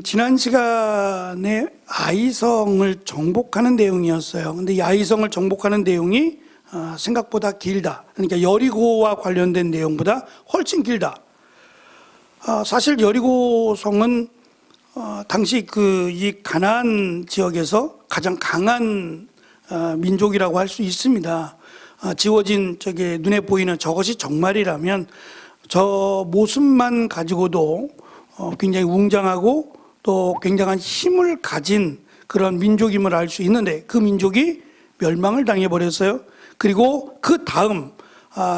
지난 시간에 아이성을 정복하는 내용이었어요. 근데 이 아이성을 정복하는 내용이 생각보다 길다. 그러니까 여리고와 관련된 내용보다 훨씬 길다. 사실 여리고성은 당시 이 가나안 지역에서 가장 강한 민족이라고 할 수 있습니다. 지워진 눈에 보이는 저것이 정말이라면 저 모습만 가지고도 굉장히 웅장하고 또 굉장한 힘을 가진 그런 민족임을 알 수 있는데 그 민족이 멸망을 당해버렸어요. 그리고 그 다음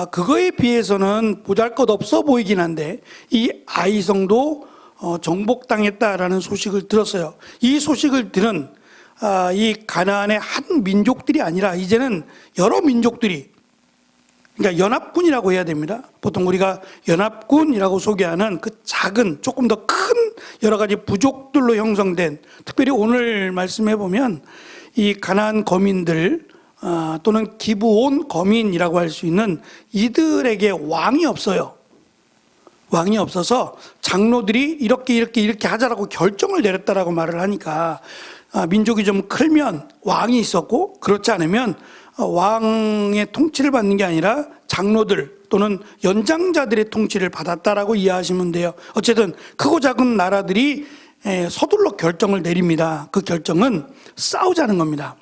그거에 비해서는 보잘것없어 보이긴 한데 이 아이성도 정복당했다라는 소식을 들었어요. 이 소식을 들은 이 가나안의 한 민족들이 아니라 이제는 여러 민족들이, 그러니까 연합군이라고 해야 됩니다. 보통 우리가 연합군이라고 소개하는 그 작은 조금 더 큰 여러 가지 부족들로 형성된, 특별히 오늘 말씀해 보면 이 가나안 거민들 또는 기브온 거민이라고 할 수 있는 이들에게 왕이 없어요. 왕이 없어서 장로들이 이렇게 하자라고 결정을 내렸다라고 말을 하니까 민족이 좀 크면 왕이 있었고, 그렇지 않으면 왕의 통치를 받는 게 아니라 장로들 또는 연장자들의 통치를 받았다라고 이해하시면 돼요. 어쨌든 크고 작은 나라들이 서둘러 결정을 내립니다. 그 결정은 싸우자는 겁니다.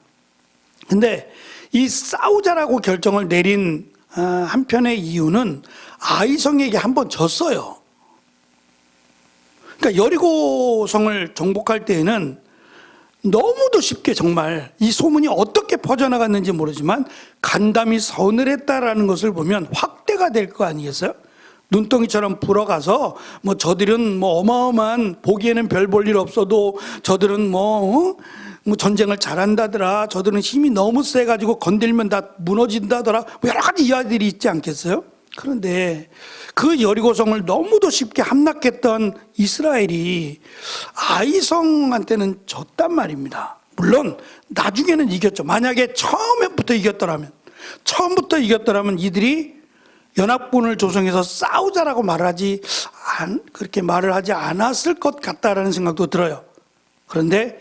근데 이 싸우자라고 결정을 내린 한편의 이유는 아이성에게 한번 졌어요. 그러니까 여리고성을 정복할 때에는 너무도 쉽게, 정말 이 소문이 어떻게 퍼져나갔는지 모르지만 간담이 서늘했다라는 것을 보면 확대가 될 거 아니겠어요? 눈덩이처럼 불어가서 저들은 어마어마한, 보기에는 별 볼 일 없어도 저들은 전쟁을 잘한다더라, 저들은 힘이 너무 세가지고 건들면 다 무너진다더라, 여러 가지 이야기들이 있지 않겠어요? 그런데 그 여리고성을 너무도 쉽게 함락했던 이스라엘이 아이성한테는 졌단 말입니다. 물론 나중에는 이겼죠. 만약에 처음부터 이겼더라면 이들이 연합군을 조성해서 싸우자라고 그렇게 말을 하지 않았을 것 같다라는 생각도 들어요. 그런데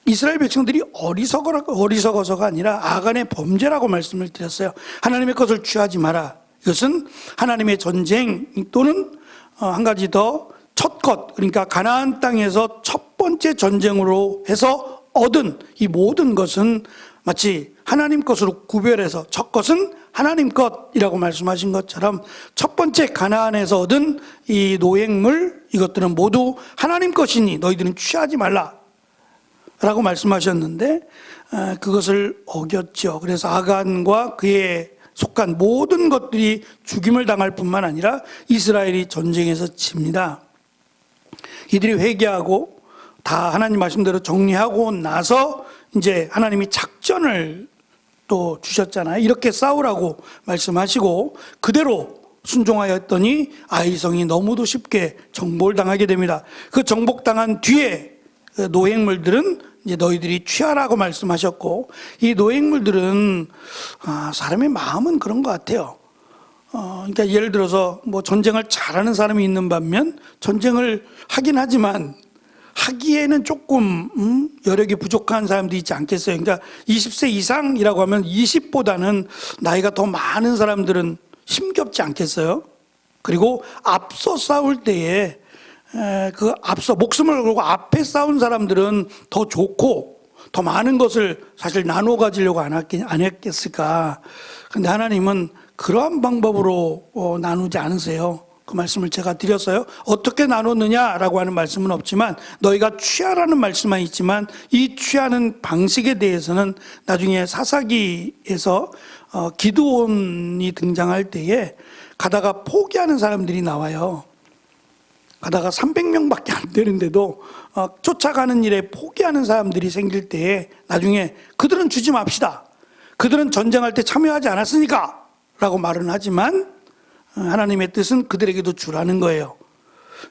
이스라엘 백성들이 어리석어서가 아니라 아간의 범죄라고 말씀을 드렸어요. 하나님의 것을 취하지 마라. 이것은 하나님의 전쟁 또는 한 가지 더 첫 것, 그러니까 가나안 땅에서 첫 번째 전쟁으로 해서 얻은 이 모든 것은 마치 하나님 것으로 구별해서 첫 것은 하나님 것이라고 말씀하신 것처럼 첫 번째 가나안에서 얻은 이 노획물, 이것들은 모두 하나님 것이니 너희들은 취하지 말라 라고 말씀하셨는데 그것을 어겼죠. 그래서 아간과 그에 속한 모든 것들이 죽임을 당할 뿐만 아니라 이스라엘이 전쟁에서 집니다. 이들이 회개하고 다 하나님 말씀대로 정리하고 나서 이제 하나님이 작전을 또 주셨잖아요. 이렇게 싸우라고 말씀하시고 그대로 순종하였더니 아이성이 너무도 쉽게 정복을 당하게 됩니다. 그 정복당한 뒤에 노획물들은 이제 너희들이 취하라고 말씀하셨고, 이 노획물들은 사람의 마음은 그런 것 같아요. 그러니까 예를 들어서 전쟁을 잘하는 사람이 있는 반면 전쟁을 하긴 하지만 하기에는 조금 여력이 부족한 사람도 있지 않겠어요. 그러니까 20세 이상이라고 하면 20보다는 나이가 더 많은 사람들은 힘겹지 않겠어요? 그리고 앞서 싸울 때에 앞서 목숨을 걸고 앞에 싸운 사람들은 더 좋고 더 많은 것을 사실 나눠 가지려고 안 했겠을까. 근데 하나님은 그러한 방법으로 나누지 않으세요. 그 말씀을 제가 드렸어요. 어떻게 나눴느냐라고 하는 말씀은 없지만 너희가 취하라는 말씀만 있지만 이 취하는 방식에 대해서는 나중에 사사기에서 기드온이 등장할 때에 가다가 포기하는 사람들이 나와요. 가다가 300명밖에 안 되는데도 쫓아가는 일에 포기하는 사람들이 생길 때에 나중에 그들은 주지 맙시다. 그들은 전쟁할 때 참여하지 않았으니까 라고 말은 하지만 하나님의 뜻은 그들에게도 주라는 거예요.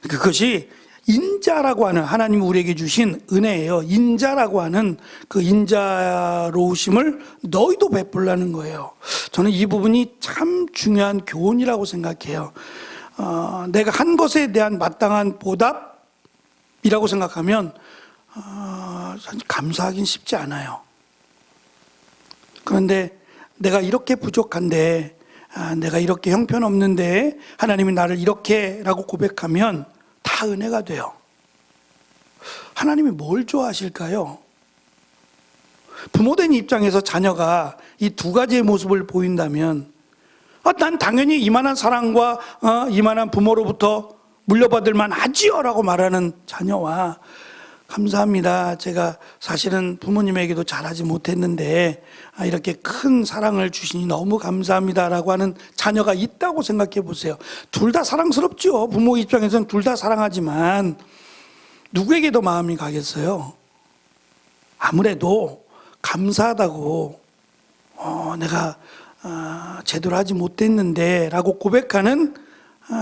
그것이 인자라고 하는, 하나님이 우리에게 주신 은혜예요. 인자라고 하는 그 인자로우심을 너희도 베풀라는 거예요. 저는 이 부분이 참 중요한 교훈이라고 생각해요. 내가 한 것에 대한 마땅한 보답, 이라고 생각하면 감사하긴 쉽지 않아요. 그런데 내가 이렇게 부족한데, 내가 이렇게 형편없는데 하나님이 나를 이렇게라고 고백하면 다 은혜가 돼요. 하나님이 뭘 좋아하실까요? 부모된 입장에서 자녀가 이 두 가지의 모습을 보인다면 난 당연히 이만한 사랑과 이만한 부모로부터 물려받을 만하지요 라고 말하는 자녀와, 감사합니다, 제가 사실은 부모님에게도 잘하지 못했는데 이렇게 큰 사랑을 주시니 너무 감사합니다 라고 하는 자녀가 있다고 생각해 보세요. 둘 다 사랑스럽죠. 부모 입장에서는 둘 다 사랑하지만 누구에게 더 마음이 가겠어요? 아무래도 감사하다고 내가 제대로 하지 못했는데 라고 고백하는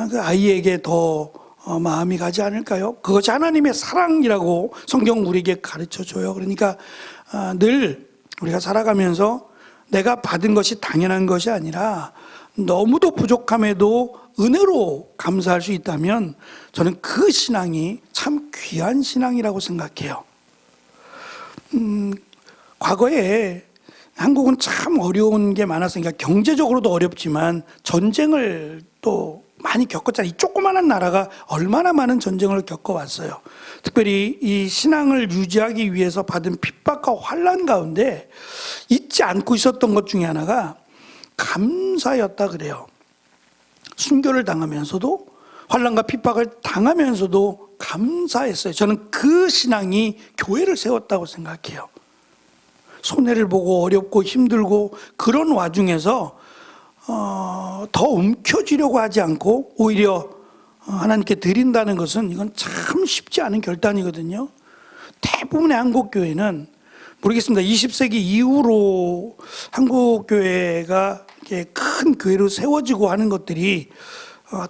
그 아이에게 더 마음이 가지 않을까요? 그것이 하나님의 사랑이라고 성경 우리에게 가르쳐줘요. 그러니까 늘 우리가 살아가면서 내가 받은 것이 당연한 것이 아니라 너무도 부족함에도 은혜로 감사할 수 있다면 저는 그 신앙이 참 귀한 신앙이라고 생각해요. 과거에 한국은 참 어려운 게 많아서, 그러니까 경제적으로도 어렵지만 전쟁을 또 많이 겪었잖아요. 이 조그마한 나라가 얼마나 많은 전쟁을 겪어왔어요. 특별히 이 신앙을 유지하기 위해서 받은 핍박과 환난 가운데 잊지 않고 있었던 것 중에 하나가 감사였다 그래요. 순교를 당하면서도, 환난과 핍박을 당하면서도 감사했어요. 저는 그 신앙이 교회를 세웠다고 생각해요. 손해를 보고 어렵고 힘들고 그런 와중에서 더 움켜쥐려고 하지 않고 오히려 하나님께 드린다는 것은, 이건 참 쉽지 않은 결단이거든요. 대부분의 한국 교회는 모르겠습니다. 20세기 이후로 한국 교회가 이렇게 큰 교회로 세워지고 하는 것들이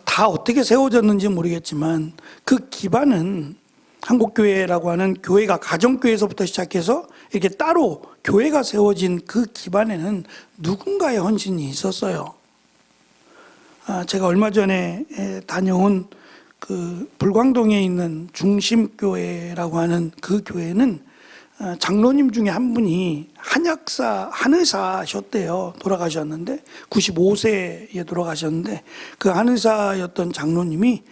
다 어떻게 세워졌는지 모르겠지만 그 기반은, 한국교회라고 하는 교회가 가정교회에서부터 시작해서 이렇게 따로 교회가 세워진 그 기반에는 누군가의 헌신이 있었어요. 제가 얼마 전에 다녀온 그 불광동에 있는 중심교회라고 하는 그 교회는 장로님 중에 한 분이 한의사셨대요. 돌아가셨는데 95세에 돌아가셨는데, 그 한의사였던 장로님이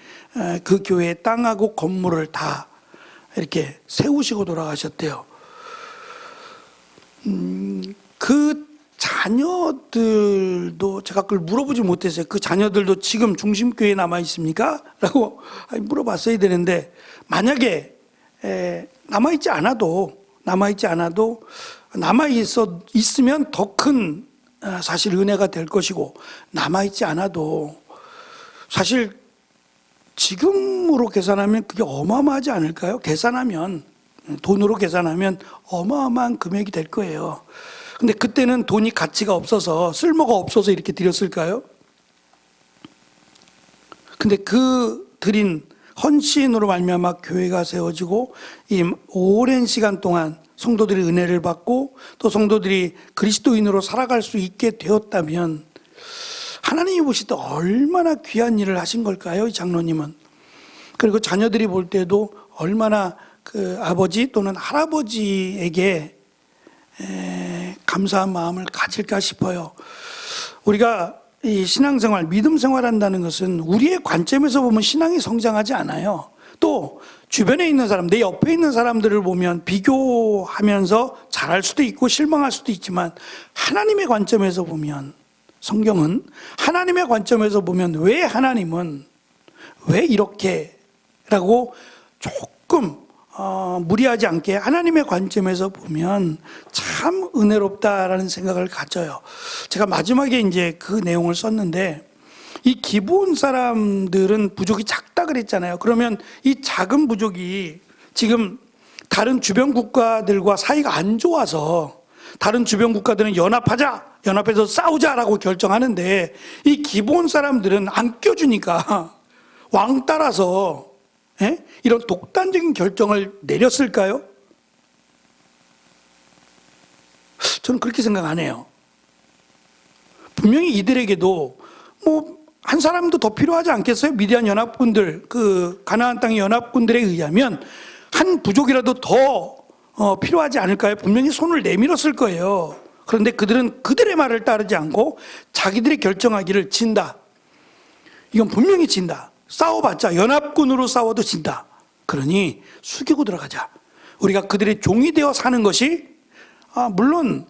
그 교회 땅하고 건물을 다 이렇게 세우시고 돌아가셨대요. 그 자녀들도 제가 그걸 물어보지 못했어요. 그 자녀들도 지금 중심교회에 남아 있습니까? 라고 물어봤어야 되는데, 만약에 남아있지 않아도 있으면 더 큰 사실 은혜가 될 것이고, 남아있지 않아도 사실 지금으로 계산하면 그게 어마어마하지 않을까요? 돈으로 계산하면 어마어마한 금액이 될 거예요. 근데 그때는 돈이 가치가 없어서, 쓸모가 없어서 이렇게 드렸을까요? 근데 그 드린 헌신으로 말미암아 교회가 세워지고 이 오랜 시간 동안 성도들이 은혜를 받고 또 성도들이 그리스도인으로 살아갈 수 있게 되었다면 하나님이 보실 때 얼마나 귀한 일을 하신 걸까요, 이 장로님은? 그리고 자녀들이 볼 때도 얼마나 그 아버지 또는 할아버지에게 감사한 마음을 가질까 싶어요. 우리가 이 신앙생활, 믿음 생활한다는 것은 우리의 관점에서 보면 신앙이 성장하지 않아요. 또 주변에 있는 사람, 내 옆에 있는 사람들을 보면 비교하면서 잘할 수도 있고 실망할 수도 있지만, 하나님의 관점에서 보면, 성경은 하나님의 관점에서 보면 왜 하나님은 왜 이렇게 라고 조금 무리하지 않게 하나님의 관점에서 보면 참 은혜롭다라는 생각을 가져요. 제가 마지막에 이제 그 내용을 썼는데, 이 기브온 사람들은 부족이 작다 그랬잖아요. 그러면 이 작은 부족이 지금 다른 주변 국가들과 사이가 안 좋아서 다른 주변 국가들은 연합해서 싸우자라고 결정하는데, 이 기브온 사람들은 안 껴주니까 왕 따라서 이런 독단적인 결정을 내렸을까요? 저는 그렇게 생각 안 해요. 분명히 이들에게도 한 사람도 더 필요하지 않겠어요? 미디안 연합군들, 그 가나안 땅의 연합군들에 의하면 한 부족이라도 더 필요하지 않을까요? 분명히 손을 내밀었을 거예요. 그런데 그들은 그들의 말을 따르지 않고 자기들이 결정하기를 진다. 이건 분명히 진다. 싸워봤자 연합군으로 싸워도 진다. 그러니 숙이고 들어가자. 우리가 그들의 종이 되어 사는 것이 물론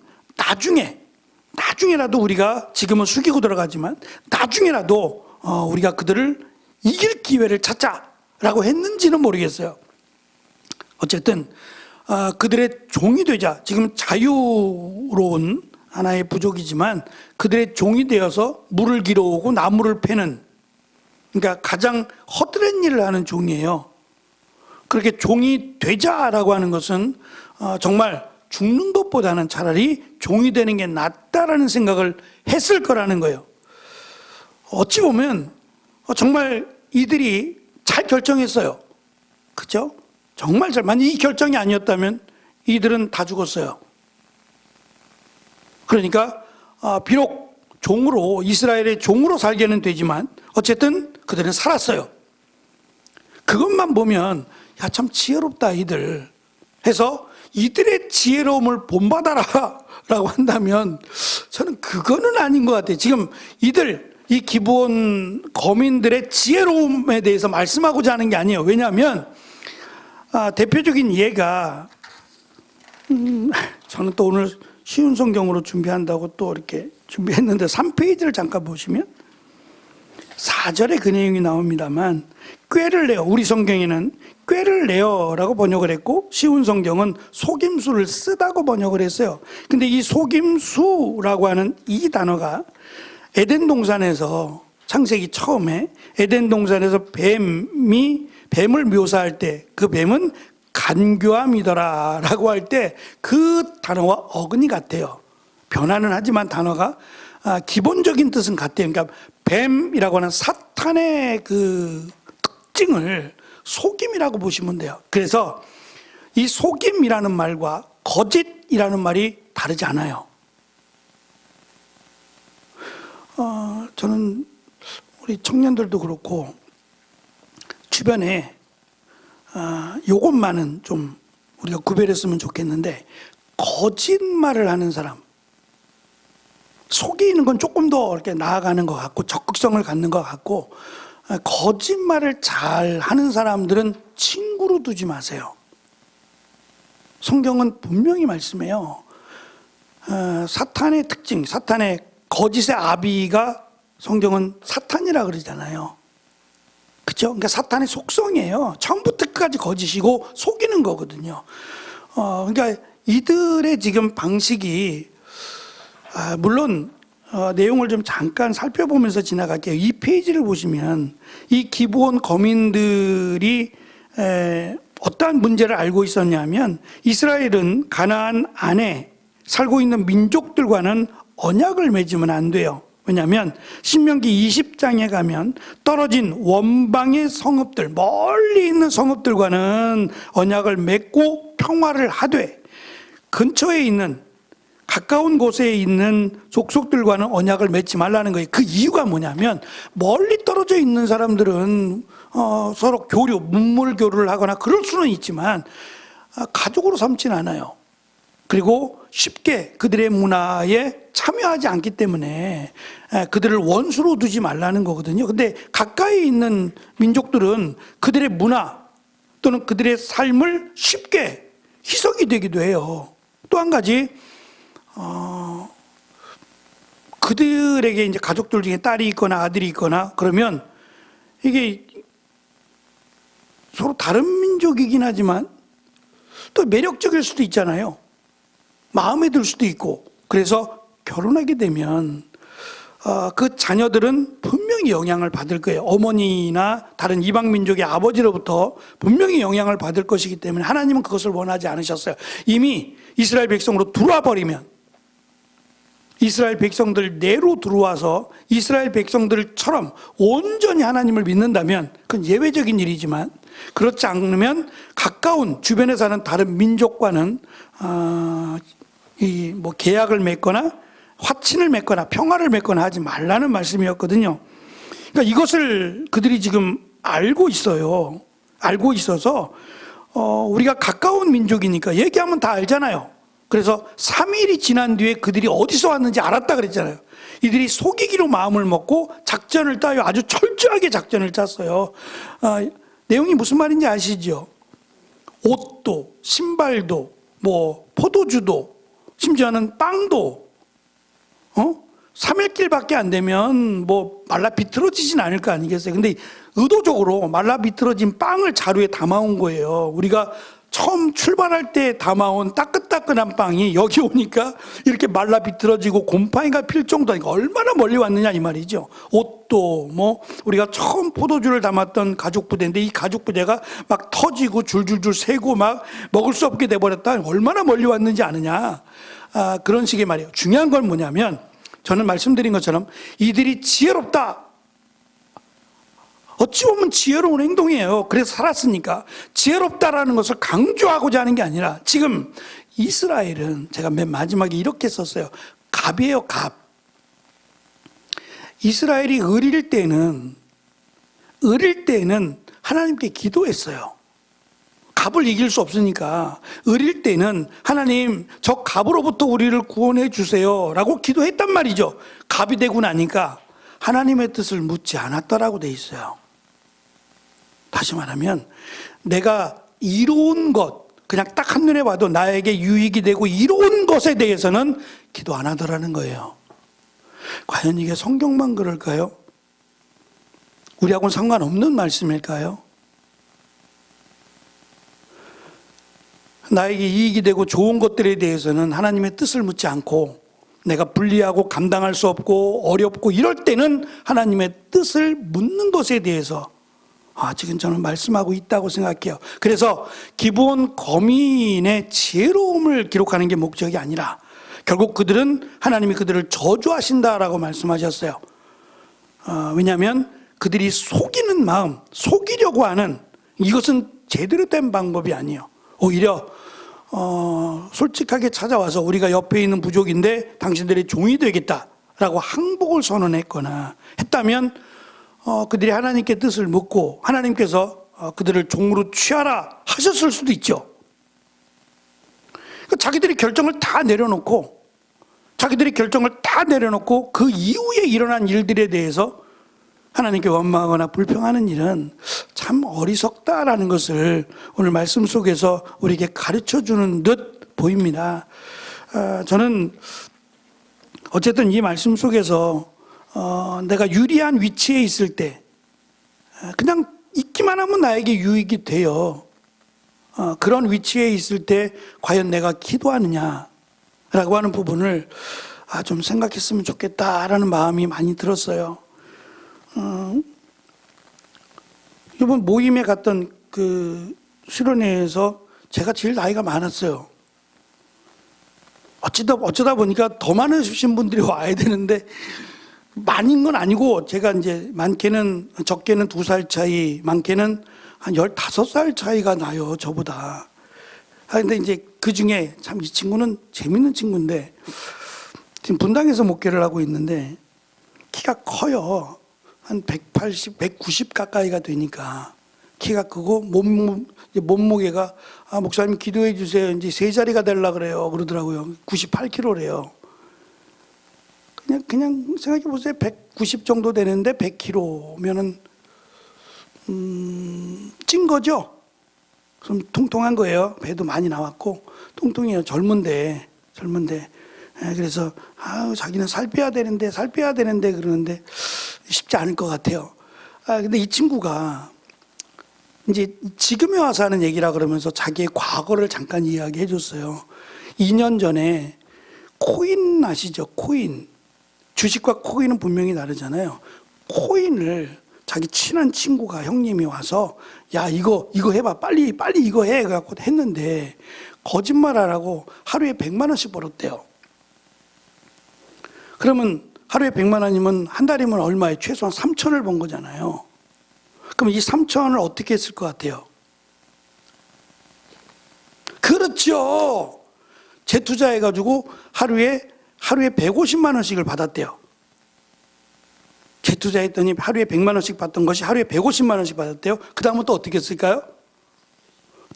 나중에라도 우리가 지금은 숙이고 들어가지만 나중에라도 우리가 그들을 이길 기회를 찾자라고 했는지는 모르겠어요. 어쨌든 그들의 종이 되자. 지금 자유로운 하나의 부족이지만 그들의 종이 되어서 물을 길어오고 나무를 패는, 그러니까 가장 허드렛 일을 하는 종이에요. 그렇게 종이 되자라고 하는 것은 정말 죽는 것보다는 차라리 종이 되는 게 낫다라는 생각을 했을 거라는 거예요. 어찌 보면 정말 이들이 잘 결정했어요. 그죠? 정말 만약 이 결정이 아니었다면 이들은 다 죽었어요. 그러니까 비록 종으로, 이스라엘의 종으로 살게는 되지만 어쨌든 그들은 살았어요. 그것만 보면 야, 참 지혜롭다 이들 해서 이들의 지혜로움을 본받아라 라고 한다면 저는 그거는 아닌 것 같아요. 지금 이 기브온 거민들의 지혜로움에 대해서 말씀하고자 하는 게 아니에요. 왜냐하면 대표적인 예가 저는 또 오늘 쉬운 성경으로 준비한다고 또 이렇게 준비했는데 3페이지를 잠깐 보시면 4절에 그 내용이 나옵니다만 꾀를 내어, 우리 성경에는 꾀를 내어라고 번역을 했고 쉬운 성경은 속임수를 쓰다고 번역을 했어요. 근데 이 속임수라고 하는 이 단어가 에덴 동산에서 창세기 처음에 에덴 동산에서 뱀을 묘사할 때 그 뱀은 간교함이더라 라고 할 때 그 단어와 어근이 같아요. 변화는 하지만 단어가 기본적인 뜻은 같아요. 그러니까 뱀이라고 하는 사탄의 그 특징을 속임이라고 보시면 돼요. 그래서 이 속임이라는 말과 거짓이라는 말이 다르지 않아요. 저는 우리 청년들도 그렇고 주변에 요것만은 좀 우리가 구별했으면 좋겠는데 거짓말을 하는 사람, 속이는 건 조금 더 이렇게 나아가는 것 같고 적극성을 갖는 것 같고 거짓말을 잘 하는 사람들은 친구로 두지 마세요. 성경은 분명히 말씀해요. 사탄의 특징, 사탄의 거짓의 아비가 성경은 사탄이라 그러잖아요. 그렇죠? 그러니까 사탄의 속성이에요. 처음부터 끝까지 거짓이고 속이는 거거든요. 그러니까 이들의 지금 방식이 물론 내용을 좀 잠깐 살펴보면서 지나갈게요. 이 페이지를 보시면 이 기브온 거민들이 어떠한 문제를 알고 있었냐면 이스라엘은 가나안 안에 살고 있는 민족들과는 언약을 맺으면 안 돼요. 왜냐하면 신명기 20장에 가면 떨어진 원방의 성읍들, 멀리 있는 성읍들과는 언약을 맺고 평화를 하되 근처에 있는 가까운 곳에 있는 족속들과는 언약을 맺지 말라는 거예요. 그 이유가 뭐냐면 멀리 떨어져 있는 사람들은 서로 문물 교류를 하거나 그럴 수는 있지만 가족으로 삼지는 않아요. 그리고 쉽게 그들의 문화에 참여하지 않기 때문에 그들을 원수로 두지 말라는 거거든요. 근데 가까이 있는 민족들은 그들의 문화 또는 그들의 삶을 쉽게 희석이 되기도 해요. 또 한 가지 그들에게 이제 가족들 중에 딸이 있거나 아들이 있거나 그러면 이게 서로 다른 민족이긴 하지만 또 매력적일 수도 있잖아요. 마음에 들 수도 있고. 그래서 결혼하게 되면 그 자녀들은 분명히 영향을 받을 거예요. 어머니나 다른 이방 민족의 아버지로부터 분명히 영향을 받을 것이기 때문에 하나님은 그것을 원하지 않으셨어요. 이미 이스라엘 백성으로 들어와 버리면, 이스라엘 백성들 내로 들어와서 이스라엘 백성들처럼 온전히 하나님을 믿는다면 그건 예외적인 일이지만 그렇지 않으면 가까운 주변에 사는 다른 민족과는 계약을 맺거나 화친을 맺거나 평화를 맺거나 하지 말라는 말씀이었거든요. 그러니까 이것을 그들이 지금 알고 있어요. 알고 있어서 우리가 가까운 민족이니까 얘기하면 다 알잖아요. 그래서 3일이 지난 뒤에 그들이 어디서 왔는지 알았다 그랬잖아요. 이들이 속이기로 마음을 먹고 작전을 짜요. 아주 철저하게 작전을 짰어요. 내용이 무슨 말인지 아시죠? 옷도, 신발도, 뭐 포도주도, 심지어는 빵도 3일길밖에 안 되면 뭐 말라 비틀어지진 않을 거 아니겠어요? 근데 의도적으로 말라 비틀어진 빵을 자루에 담아온 거예요. 우리가 처음 출발할 때 담아온 따끈따끈한 빵이 여기 오니까 이렇게 말라 비틀어지고 곰팡이가 필 정도니까 얼마나 멀리 왔느냐 이 말이죠. 옷도 뭐 우리가 처음 포도주를 담았던 가죽 부대인데 이 가죽 부대가 막 터지고 줄줄줄 새고 막 먹을 수 없게 돼버렸다. 얼마나 멀리 왔는지 아느냐. 그런 식의 말이에요. 중요한 건 뭐냐면 저는 말씀드린 것처럼 이들이 지혜롭다. 어찌 보면 지혜로운 행동이에요. 그래서 살았으니까. 지혜롭다라는 것을 강조하고자 하는 게 아니라 지금 이스라엘은 제가 맨 마지막에 이렇게 썼어요. 갑이에요, 갑. 이스라엘이 어릴 때는 하나님께 기도했어요. 갑을 이길 수 없으니까 어릴 때는 하나님 저 갑으로부터 우리를 구원해 주세요 라고 기도했단 말이죠. 갑이 되고 나니까 하나님의 뜻을 묻지 않았다라고 돼 있어요. 다시 말하면 내가 이로운 것, 그냥 딱 한눈에 봐도 나에게 유익이 되고 이로운 것에 대해서는 기도 안 하더라는 거예요. 과연 이게 성경만 그럴까요? 우리하고는 상관없는 말씀일까요? 나에게 이익이 되고 좋은 것들에 대해서는 하나님의 뜻을 묻지 않고 내가 불리하고 감당할 수 없고 어렵고 이럴 때는 하나님의 뜻을 묻는 것에 대해서 지금 저는 말씀하고 있다고 생각해요. 그래서 기브온 거민의 지혜로움을 기록하는 게 목적이 아니라 결국 그들은 하나님이 그들을 저주하신다라고 말씀하셨어요. 왜냐하면 그들이 속이는 마음, 속이려고 하는 이것은 제대로 된 방법이 아니에요. 오히려 솔직하게 찾아와서 우리가 옆에 있는 부족인데 당신들의 종이 되겠다라고 항복을 선언했거나 했다면 그들이 하나님께 뜻을 묻고 하나님께서 그들을 종으로 취하라 하셨을 수도 있죠. 자기들이 결정을 다 내려놓고 그 이후에 일어난 일들에 대해서 하나님께 원망하거나 불평하는 일은 참 어리석다라는 것을 오늘 말씀 속에서 우리에게 가르쳐주는 듯 보입니다. 저는 어쨌든 이 말씀 속에서 내가 유리한 위치에 있을 때 그냥 있기만 하면 나에게 유익이 돼요. 그런 위치에 있을 때 과연 내가 기도하느냐라고 하는 부분을 좀 생각했으면 좋겠다라는 마음이 많이 들었어요. 이번 모임에 갔던 그 수련회에서 제가 제일 나이가 많았어요. 어쩌다 보니까 더 많으신 분들이 와야 되는데 많은 건 아니고 제가 이제 많게는 적게는 2살 차이, 많게는 한 15살 차이가 나요, 저보다. 근데 이제 그 중에 참 이 친구는 재밌는 친구인데 지금 분당에서 목회를 하고 있는데 키가 커요. 한 180, 190 가까이가 되니까 키가 크고 몸무게가 목사님 기도해 주세요. 이제 3자리가 되려고 그래요. 그러더라고요. 98kg래요. 그냥 생각해 보세요. 190 정도 되는데 100kg면은 찐 거죠. 좀 통통한 거예요. 배도 많이 나왔고 통통해요. 젊은데. 그래서 자기는 살 빼야 되는데 그러는데 쉽지 않을 것 같아요. 근데 이 친구가 이제 지금에 와서 하는 얘기라 그러면서 자기의 과거를 잠깐 이야기해 줬어요. 2년 전에 코인 아시죠? 코인. 주식과 코인은 분명히 다르잖아요. 코인을 자기 친한 친구가 형님이 와서 야 이거 해봐 빨리 이거 해 갖고 했는데 거짓말하라고 하루에 100만 원씩 벌었대요. 그러면 하루에 100만 원이면 한 달이면 얼마에 최소한 3천을 번 거잖아요. 그럼 이 3천을 어떻게 했을 것 같아요? 그렇죠. 재투자해가지고 하루에 150만 원씩을 받았대요. 재투자했더니 하루에 100만 원씩 받던 것이 하루에 150만 원씩 받았대요. 그 다음은 또 어떻게 했을까요?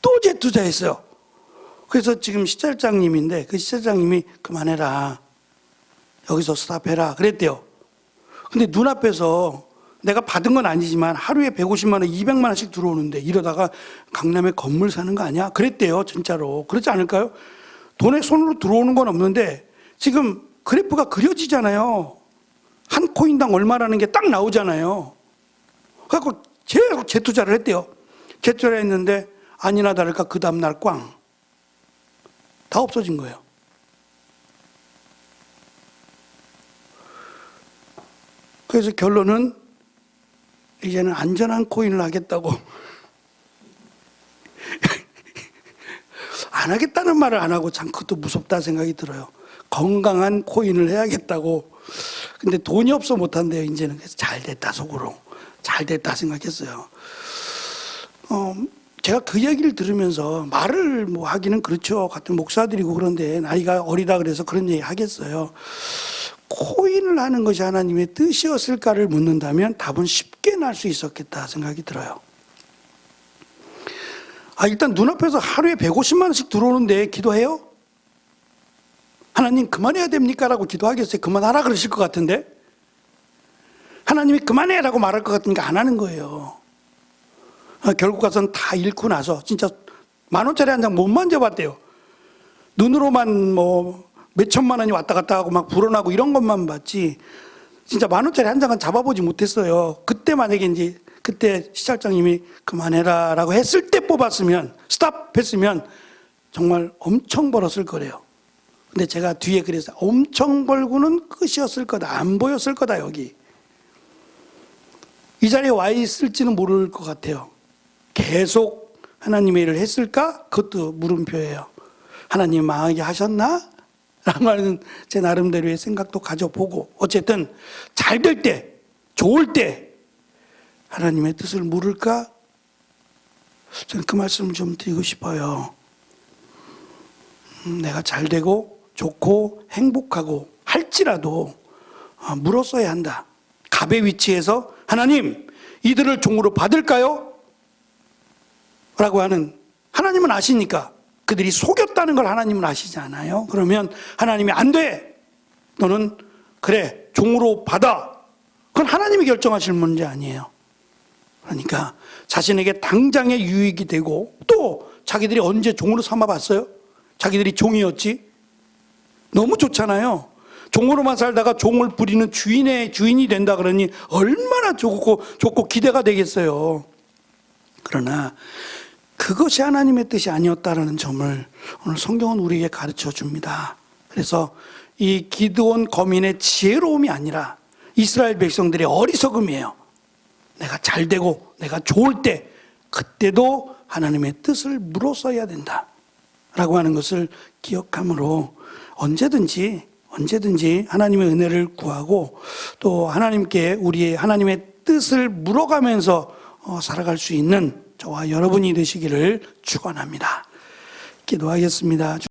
또 재투자했어요. 그래서 지금 시찰장님인데 그 시찰장님이 그만해라. 여기서 스탑해라. 그랬대요. 근데 눈앞에서 내가 받은 건 아니지만 하루에 150만 원, 200만 원씩 들어오는데 이러다가 강남에 건물 사는 거 아니야? 그랬대요. 진짜로. 그렇지 않을까요? 돈에 손으로 들어오는 건 없는데 지금 그래프가 그려지잖아요. 한 코인당 얼마라는 게 딱 나오잖아요. 그래서 계속 재투자를 했대요. 재투자를 했는데 아니나 다를까 그 다음날 꽝. 다 없어진 거예요. 그래서 결론은 이제는 안전한 코인을 하겠다고. 안 하겠다는 말을 안 하고 참 그것도 무섭다 생각이 들어요. 건강한 코인을 해야겠다고. 근데 돈이 없어 못한대요, 이제는. 그래서 잘 됐다, 속으로. 잘 됐다 생각했어요. 제가 그 얘기를 들으면서 말을 뭐 하기는 그렇죠. 같은 목사들이고 그런데 나이가 어리다 그래서 그런 얘기 하겠어요. 코인을 하는 것이 하나님의 뜻이었을까를 묻는다면 답은 쉽게 날 수 있었겠다 생각이 들어요. 일단 눈앞에서 하루에 150만 원씩 들어오는데 기도해요? 하나님 그만해야 됩니까? 라고 기도하겠어요? 그만하라 그러실 것 같은데? 하나님이 그만해라고 말할 것 같으니까 안 하는 거예요. 결국 가서는 다 잃고 나서 진짜 10,000원짜리 한 장 못 만져봤대요. 눈으로만 뭐 몇천만 원이 왔다 갔다 하고 막 불어나고 이런 것만 봤지 진짜 10,000원짜리 한 장은 잡아보지 못했어요. 그때 만약에 이제 그때 시찰장님이 그만해라 라고 했을 때 뽑았으면 스탑 했으면 정말 엄청 벌었을 거래요. 근데 제가 뒤에 그래서 엄청 벌고는 끝이었을 거다. 안 보였을 거다 여기. 이 자리에 와 있을지는 모를 것 같아요. 계속 하나님의 일을 했을까? 그것도 물음표예요. 하나님 망하게 하셨나? 라고 하는 제 나름대로의 생각도 가져보고 어쨌든 잘 될 때, 좋을 때 하나님의 뜻을 물을까? 저는 그 말씀을 좀 드리고 싶어요. 내가 잘 되고 좋고 행복하고 할지라도 물었어야 한다. 갑의 위치에서 하나님 이들을 종으로 받을까요? 라고 하는 하나님은 아시니까 그들이 속였다는 걸 하나님은 아시지 않아요? 그러면 하나님이 안 돼. 너는 그래 종으로 받아. 그건 하나님이 결정하실 문제 아니에요. 그러니까 자신에게 당장의 유익이 되고 또 자기들이 언제 종으로 삼아봤어요? 자기들이 종이었지? 너무 좋잖아요. 종으로만 살다가 종을 부리는 주인이 된다 그러니 얼마나 좋고 기대가 되겠어요. 그러나 그것이 하나님의 뜻이 아니었다라는 점을 오늘 성경은 우리에게 가르쳐 줍니다. 그래서 이 기드온 거민의 지혜로움이 아니라 이스라엘 백성들의 어리석음이에요. 내가 잘 되고 내가 좋을 때 그때도 하나님의 뜻을 물었어야 된다 라고 하는 것을 기억함으로 언제든지 하나님의 은혜를 구하고 또 하나님께 우리의 하나님의 뜻을 물어가면서 살아갈 수 있는 저와 여러분이 되시기를 축원합니다. 기도하겠습니다.